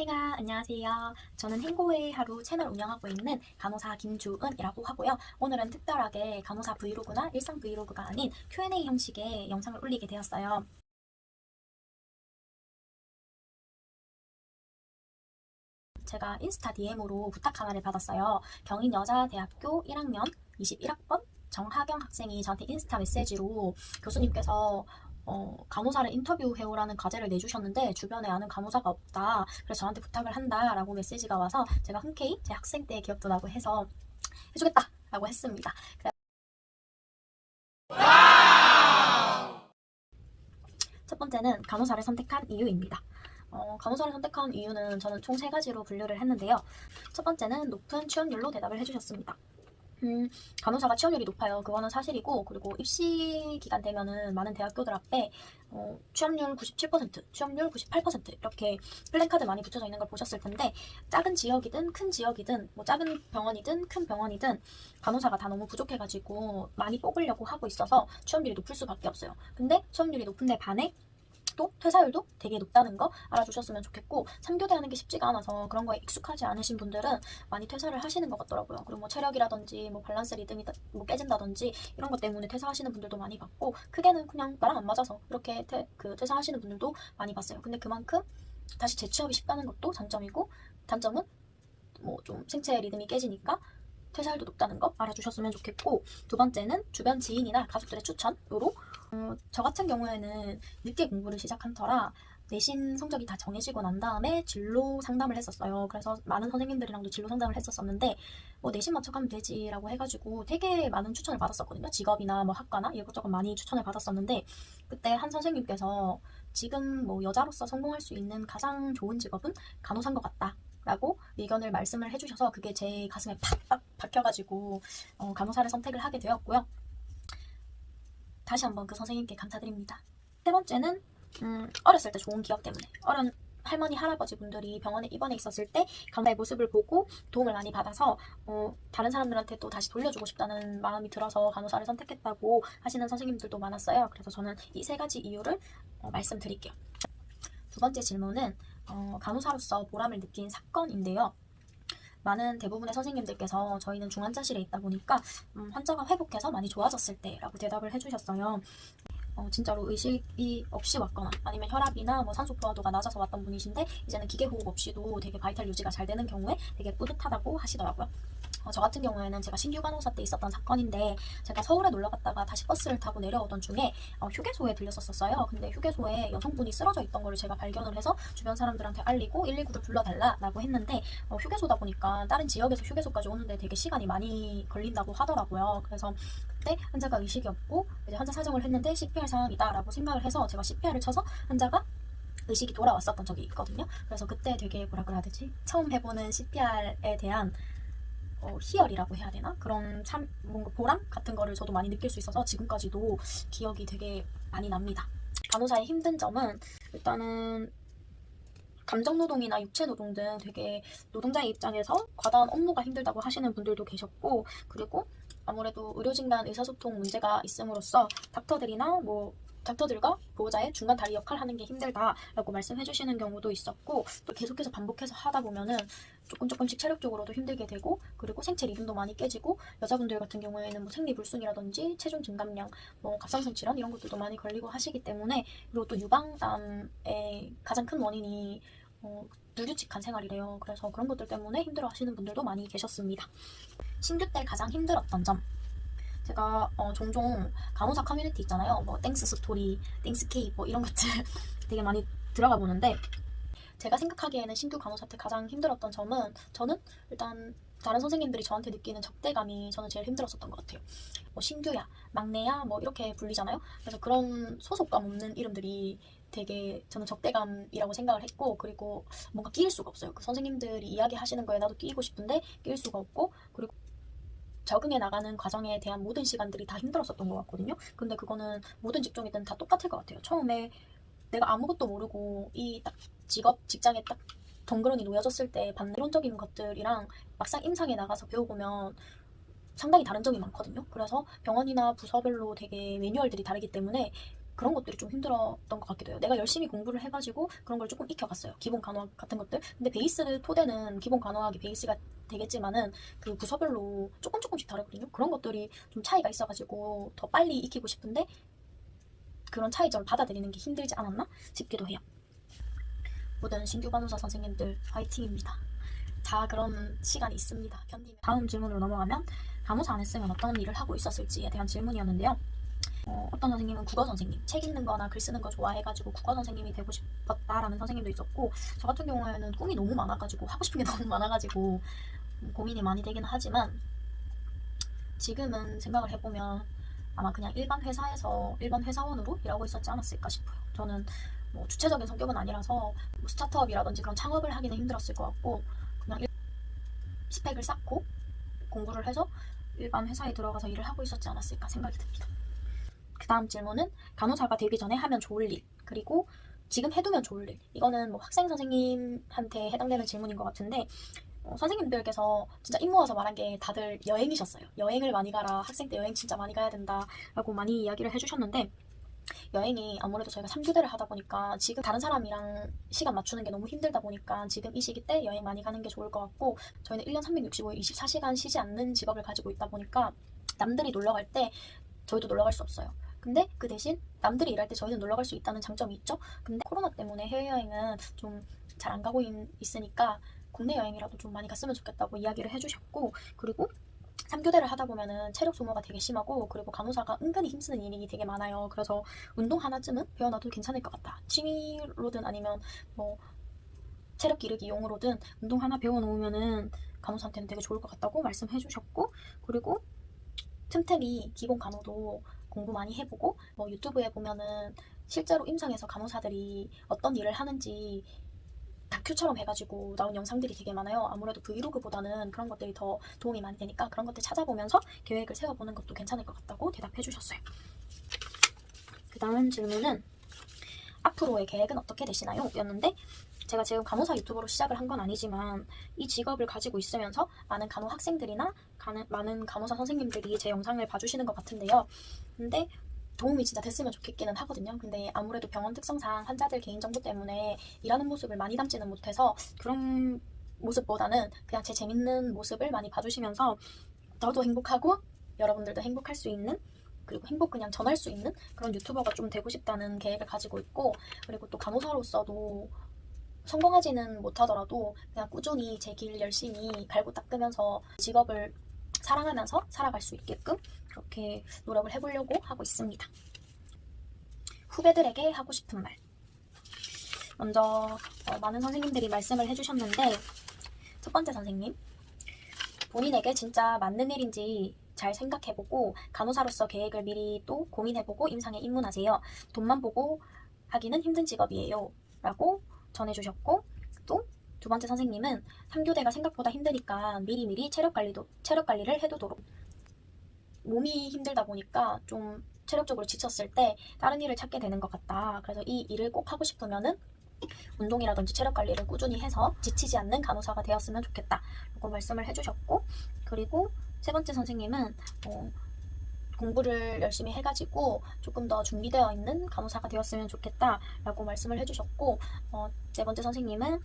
안녕하세요. 저는 행복의 하루 채널 운영하고 있는 간호사 김주은이라고 하고요. 오늘은 특별하게 간호사 브이로그나 일상 브이로그가 아닌 Q&A 형식의 영상을 올리게 되었어요. 제가 인스타 DM으로 부탁 하나를 받았어요. 경인여자대학교 1학년 21학번 정하경 학생이 저한테 인스타 메시지로 교수님께서 간호사를 인터뷰해오라는 과제를 내주셨는데 주변에 아는 간호사가 없다. 그래서 저한테 부탁을 한다라고 메시지가 와서 제가 흔쾌히 제 학생 때의 기억도 나고 해서 해주겠다라고 했습니다. 첫 번째는 간호사를 선택한 이유입니다. 간호사를 선택한 이유는 저는 총 3가지로 분류를 했는데요. 첫 번째는 높은 취업률로 대답을 해주셨습니다. 간호사가 취업률이 높아요. 그거는 사실이고, 그리고 입시 기간 되면은 많은 대학교들 앞에 취업률 97%, 취업률 98% 이렇게 플랜카드 많이 붙여져 있는 걸 보셨을 텐데, 작은 지역이든 큰 지역이든 뭐 작은 병원이든 큰 병원이든 간호사가 다 너무 부족해가지고 많이 뽑으려고 하고 있어서 취업률이 높을 수밖에 없어요. 근데 취업률이 높은데 반해 또 퇴사율도 되게 높다는 거 알아주셨으면 좋겠고, 3교대 하는 게 쉽지가 않아서 그런 거에 익숙하지 않으신 분들은 많이 퇴사를 하시는 것 같더라고요. 그리고 뭐 체력이라든지 뭐 밸런스 리듬이 뭐 깨진다든지 이런 것 때문에 퇴사하시는 분들도 많이 봤고, 크게는 그냥 나랑 안 맞아서 이렇게 퇴사하시는 분들도 많이 봤어요. 근데 그만큼 다시 재취업이 쉽다는 것도 장점이고, 단점은 뭐 좀 생체 리듬이 깨지니까 퇴사율도 높다는 거 알아주셨으면 좋겠고, 두 번째는 주변 지인이나 가족들의 추천으로 저 같은 경우에는 늦게 공부를 시작한 터라 내신 성적이 다 정해지고 난 다음에 진로 상담을 했었어요. 그래서 많은 선생님들이랑도 진로 상담을 했었었는데 뭐 내신 맞춰가면 되지라고 해가지고 되게 많은 추천을 받았었거든요. 직업이나 뭐 학과나 이것저것 많이 추천을 받았었는데, 그때 한 선생님께서 지금 뭐 여자로서 성공할 수 있는 가장 좋은 직업은 간호사인 것 같다 라고 의견을 말씀을 해주셔서 그게 제 가슴에 팍팍 박혀가지고 간호사를 선택을 하게 되었고요. 다시 한번 그 선생님께 감사드립니다. 세 번째는 어렸을 때 좋은 기억 때문에, 어른 할머니 할아버지 분들이 병원에 입원해 있었을 때 간호사의 모습을 보고 도움을 많이 받아서 다른 사람들한테 또 다시 돌려주고 싶다는 마음이 들어서 간호사를 선택했다고 하시는 선생님들도 많았어요. 그래서 저는 이 3가지 이유를 말씀드릴게요. 두 번째 질문은 간호사로서 보람을 느낀 사건인데요. 많은 대부분의 선생님들께서 저희는 중환자실에 있다 보니까 환자가 회복해서 많이 좋아졌을 때라고 대답을 해주셨어요. 진짜로 의식이 없이 왔거나 아니면 혈압이나 뭐 산소 포화도가 낮아서 왔던 분이신데 이제는 기계호흡 없이도 되게 바이탈 유지가 잘 되는 경우에 되게 뿌듯하다고 하시더라고요. 저 같은 경우에는 제가 신규 간호사 때 있었던 사건인데, 제가 서울에 놀러 갔다가 다시 버스를 타고 내려오던 중에 휴게소에 들렸었어요. 근데 휴게소에 여성분이 쓰러져 있던 거를 제가 발견을 해서 주변 사람들한테 알리고 119를 불러달라고 했는데, 휴게소다 보니까 다른 지역에서 휴게소까지 오는데 되게 시간이 많이 걸린다고 하더라고요. 그래서 그때 환자가 의식이 없고 이제 환자 사정을 했는데 CPR 상황이다라고 생각을 해서 제가 CPR을 쳐서 환자가 의식이 돌아왔었던 적이 있거든요. 그래서 그때 되게 뭐라 그래야 되지? 처음 해보는 CPR에 대한 희열이라고 해야 되나? 그런 참 뭔가 보람 같은 거를 저도 많이 느낄 수 있어서 지금까지도 기억이 되게 많이 납니다. 간호사의 힘든 점은 일단은 감정노동이나 육체노동 등 되게 노동자의 입장에서 과다한 업무가 힘들다고 하시는 분들도 계셨고, 그리고 아무래도 의료진 간 의사소통 문제가 있음으로써 닥터들과 보호자의 중간 다리 역할을 하는 게 힘들다라고 말씀해 주시는 경우도 있었고, 또 계속해서 반복해서 하다 보면은 조금씩 체력적으로도 힘들게 되고, 그리고 생체 리듬도 많이 깨지고, 여자분들 같은 경우에는 뭐 생리불순이라든지 체중 증감량, 뭐 갑상선 질환 이런 것들도 많이 걸리고 하시기 때문에, 그리고 또 유방암의 가장 큰 원인이 불규칙한 생활이래요. 그래서 그런 것들 때문에 힘들어 하시는 분들도 많이 계셨습니다. 신규 때 가장 힘들었던 점, 제가 종종 간호사 커뮤니티 있잖아요. 뭐 땡스 스토리, 땡스 케이 뭐 이런 것들 되게 많이 들어가 보는데, 제가 생각하기에는 신규 간호사 때 가장 힘들었던 점은, 저는 일단 다른 선생님들이 저한테 느끼는 적대감이 저는 제일 힘들었었던 것 같아요. 뭐 신규야, 막내야 뭐 이렇게 불리잖아요. 그래서 그런 소속감 없는 이름들이 되게 저는 적대감이라고 생각을 했고, 그리고 뭔가 끼일 수가 없어요. 그 선생님들이 이야기하시는 거에 나도 끼이고 싶은데 끼일 수가 없고, 그리고 적응해 나가는 과정에 대한 모든 시간들이 다 힘들었었던 것 같거든요. 근데 그거는 모든 직종이든 다 똑같을 것 같아요. 처음에 내가 아무것도 모르고 이 딱 직장에 딱 덩그러니 놓여졌을 때 받는 이론적인 것들이랑 막상 임상에 나가서 배워보면 상당히 다른 점이 많거든요. 그래서 병원이나 부서별로 되게 매뉴얼들이 다르기 때문에 그런 것들이 좀 힘들었던 것 같기도 해요. 내가 열심히 공부를 해가지고 그런 걸 조금 익혀갔어요. 기본 간호학 같은 것들. 근데 베이스 토대는 기본 간호학이 베이스가 되겠지만은 그 부서별로 조금씩 다르거든요. 그런 것들이 좀 차이가 있어가지고 더 빨리 익히고 싶은데 그런 차이점을 받아들이는 게 힘들지 않았나 싶기도 해요. 모든 신규 간호사 선생님들 화이팅입니다. 다 그런 시간이 있습니다. 견디면. 다음 질문으로 넘어가면 간호사 안 했으면 어떤 일을 하고 있었을지에 대한 질문이었는데요. 어떤 선생님은 국어 선생님, 책 읽는 거나 글 쓰는 거 좋아해가지고 국어 선생님이 되고 싶었다라는 선생님도 있었고, 저 같은 경우에는 꿈이 너무 많아가지고 하고 싶은 게 너무 많아가지고 고민이 많이 되긴 하지만 지금은 생각을 해보면 아마 그냥 일반 회사에서 일반 회사원으로 일하고 있었지 않았을까 싶어요. 저는 뭐 주체적인 성격은 아니라서 뭐 스타트업이라든지 그런 창업을 하기는 힘들었을 것 같고 그냥 스펙을 쌓고 공부를 해서 일반 회사에 들어가서 일을 하고 있었지 않았을까 생각이 듭니다. 그 다음 질문은 간호사가 되기 전에 하면 좋을 일, 그리고 지금 해두면 좋을 일. 이거는 뭐 학생 선생님한테 해당되는 질문인 것 같은데 선생님들께서 진짜 입 모아서 말한 게 다들 여행이셨어요. 여행을 많이 가라. 학생 때 여행 진짜 많이 가야 된다. 라고 많이 이야기를 해주셨는데 여행이 아무래도 저희가 3교대를 하다 보니까 지금 다른 사람이랑 시간 맞추는 게 너무 힘들다 보니까 지금 이 시기 때 여행 많이 가는 게 좋을 것 같고 저희는 1년 365일 24시간 쉬지 않는 직업을 가지고 있다 보니까 남들이 놀러 갈 때 저희도 놀러 갈 수 없어요. 근데 그 대신 남들이 일할 때 저희는 놀러 갈 수 있다는 장점이 있죠. 근데 코로나 때문에 해외여행은 좀 잘 안 가고 있으니까 국내 여행이라도 좀 많이 갔으면 좋겠다고 이야기를 해주셨고 그리고 3교대를 하다 보면은 체력 소모가 되게 심하고 그리고 간호사가 은근히 힘쓰는 일이 되게 많아요. 그래서 운동 하나쯤은 배워놔도 괜찮을 것 같다. 취미로든 아니면 뭐 체력 기르기 용으로든 운동 하나 배워놓으면은 간호사한테는 되게 좋을 것 같다고 말씀해 주셨고 그리고 틈틈이 기본 간호도 공부 많이 해보고 뭐 유튜브에 보면은 실제로 임상에서 간호사들이 어떤 일을 하는지 다큐처럼 해가지고 나온 영상들이 되게 많아요. 아무래도 브이로그보다는 그런 것들이 더 도움이 많이 되니까 그런 것들 찾아보면서 계획을 세워보는 것도 괜찮을 것 같다고 대답해 주셨어요. 그 다음 질문은 앞으로의 계획은 어떻게 되시나요? 였는데 제가 지금 간호사 유튜버로 시작을 한 건 아니지만 이 직업을 가지고 있으면서 많은 간호 학생들이나 많은 간호사 선생님들이 제 영상을 봐주시는 것 같은데요. 근데 도움이 진짜 됐으면 좋겠기는 하거든요. 근데 아무래도 병원 특성상 환자들 개인정보 때문에 일하는 모습을 많이 담지는 못해서 그런 모습보다는 그냥 제 재밌는 모습을 많이 봐주시면서 저도 행복하고 여러분들도 행복할 수 있는 그리고 행복 그냥 전할 수 있는 그런 유튜버가 좀 되고 싶다는 계획을 가지고 있고 그리고 또 간호사로서도 성공하지는 못하더라도 그냥 꾸준히 제 길 열심히 갈고 닦으면서 직업을 사랑하면서 살아갈 수 있게끔 그렇게 노력을 해보려고 하고 있습니다. 후배들에게 하고 싶은 말. 먼저 많은 선생님들이 말씀을 해주셨는데 첫 번째 선생님, 본인에게 진짜 맞는 일인지 잘 생각해보고 간호사로서 계획을 미리 또 고민해보고 임상에 입문하세요. 돈만 보고 하기는 힘든 직업이에요. 라고 전해주셨고 또 두 번째 선생님은 3교대가 생각보다 힘드니까 미리미리 체력 관리를 해두도록 몸이 힘들다 보니까 좀 체력적으로 지쳤을 때 다른 일을 찾게 되는 것 같다. 그래서 이 일을 꼭 하고 싶으면은 운동이라든지 체력 관리를 꾸준히 해서 지치지 않는 간호사가 되었으면 좋겠다. 라고 말씀을 해주셨고 그리고 세 번째 선생님은 공부를 열심히 해가지고 조금 더 준비되어 있는 간호사가 되었으면 좋겠다라고 말씀을 해주셨고 네 번째 선생님은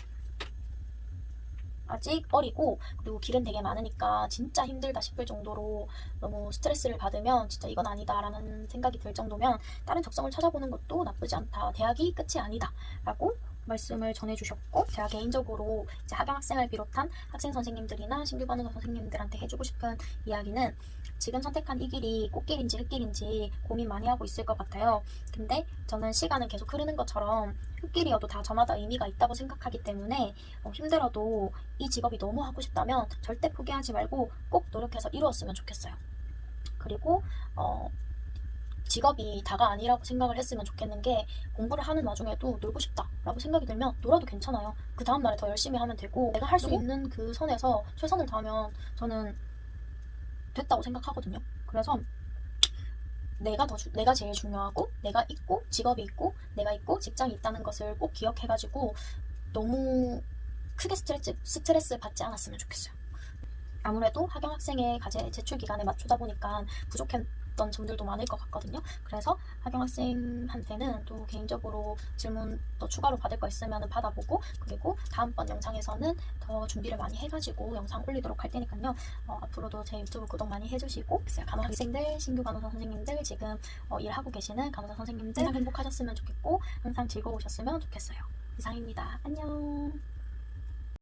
아직 어리고 그리고 길은 되게 많으니까 진짜 힘들다 싶을 정도로 너무 스트레스를 받으면 진짜 이건 아니다라는 생각이 들 정도면 다른 적성을 찾아보는 것도 나쁘지 않다. 대학이 끝이 아니다 라고 말씀을 전해주셨고 제가 개인적으로 이제 하경학생을 비롯한 학생 선생님들이나 신규 간호사 선생님들한테 해주고 싶은 이야기는 지금 선택한 이 길이 꽃길인지 흙길인지 고민 많이 하고 있을 것 같아요. 근데 저는 시간은 계속 흐르는 것처럼 흙길이어도 다 저마다 의미가 있다고 생각하기 때문에 힘들어도 이 직업이 너무 하고 싶다면 절대 포기하지 말고 꼭 노력해서 이루었으면 좋겠어요. 그리고 직업이 다가 아니라고 생각을 했으면 좋겠는 게 공부를 하는 와중에도 놀고 싶다라고 생각이 들면 놀아도 괜찮아요. 그 다음날에 더 열심히 하면 되고 내가 할 수 있는 그 선에서 최선을 다하면 저는 됐다고 생각하거든요. 그래서 내가 제일 중요하고 내가 있고 직업이 있고 내가 있고 직장이 있다는 것을 꼭 기억해가지고 너무 크게 스트레스 받지 않았으면 좋겠어요. 아무래도 하경학생의 제출 기간에 맞추다 보니까 궁금했던 점들도 많을 것 같거든요. 그래서 하경 학생한테는 또 개인적으로 질문 더 추가로 받을 거 있으면 받아보고, 그리고 다음번 영상에서는 더 준비를 많이 해가지고 영상 올리도록 할 테니까요. 앞으로도 제 유튜브 구독 많이 해주시고, 간호사 학생들, 신규 간호사 선생님들, 지금 일하고 계시는 간호사 선생님들 항상 행복하셨으면 좋겠고 항상 즐거우셨으면 좋겠어요. 이상입니다. 안녕.